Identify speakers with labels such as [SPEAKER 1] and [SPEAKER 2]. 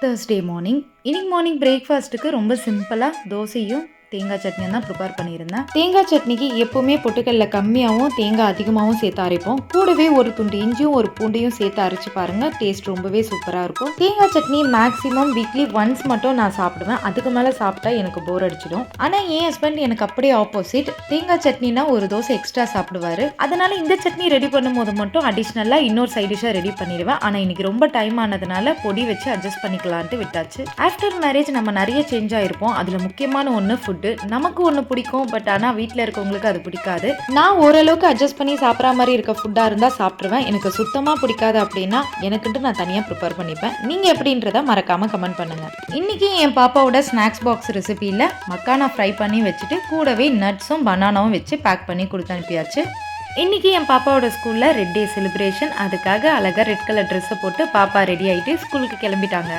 [SPEAKER 1] Thursday morning. இன்னைக்கு morning பிரேக்ஃபாஸ்ட்டுக்கு ரொம்ப சிம்பிளாக தோசையும் தேங்காய் சட்னியும் தான் ப்ரிப்பேர் பண்ணியிருந்தேன். தேங்காய் சட்னிக்கு எப்போவுமே பொட்டுக்கல்ல கம்மியாகவும் தேங்காய் அதிகமாகவும் சேர்த்து அரைப்போம். கூடவே ஒரு துண்டு இஞ்சியும் ஒரு பூண்டையும் சேர்த்து அரைச்சி பாருங்கள், டேஸ்ட் ரொம்பவே சூப்பராக இருக்கும். தேங்காய் சட்னி மேக்ஸிமம் வீக்லி ஒன்ஸ் மட்டும் நான் சாப்பிடுவேன். அதுக்கு மேலே சாப்பிட்டா எனக்கு போர் அடிச்சிடும். ஆனால் என் ஹஸ்பண்ட் எனக்கு அப்படியே ஆப்போசிட். தேங்காய் சட்னினா ஒரு தோசை எக்ஸ்ட்ரா சாப்பிடுவார். அதனால் இந்த சட்னி ரெடி பண்ணும்போது மட்டும் அடிஷ்னலாக இன்னொரு சைட் டிஷ்ஷாக ரெடி பண்ணிடுவேன். ஆனால் இன்னைக்கு ரொம்ப டைம் ஆனதுனால பொடி வச்சு அட்ஜஸ்ட் பண்ணிக்கலான்ட்டு விட்டாச்சு. ஆஃப்டர் மேரேஜ் நம்ம நிறைய சேஞ்ச் ஆகிருப்போம். அதில் முக்கியமான ஒன்று ஃபுட்டு. நமக்கு ஒன்று பிடிக்கும், பட் ஆனால் வீட்டில் இருக்கவங்களுக்கு அது பிடிக்காது. நான் ஓரளவுக்கு அட்ஜஸ்ட் பண்ணி சாப்பிட்ற மாதிரி இருக்க ஃபுட்டாக இருந்தால் சாப்பிட்ருவேன். எனக்கு சுத்தமாக பிடிக்காது அப்படின்னா எனக்குன்ட்டு நான் தனியாக ப்ரிப்பேர் பண்ணிப்பேன். நீங்கள் எப்படின்றத மறக்காமல் கமெண்ட் பண்ணுங்கள். இன்றைக்கி என் பாப்பாவோட ஸ்நாக்ஸ் பாக்ஸ் ரெசிபியில் மக்கானா ஃப்ரை பண்ணி வச்சுட்டு கூடவே நட்ஸும் பனானாவும் வச்சு பேக் பண்ணி கொடுத்து அனுப்பியாச்சு. இன்றைக்கி என் பாப்பாவோட ஸ்கூலில் ரெட் டே செலிப்ரேஷன். அதுக்காக அழகாக ரெட் கலர் ட்ரெஸ்ஸை போட்டு பாப்பா ரெடி ஆகிட்டு ஸ்கூலுக்கு கிளம்பிட்டாங்க.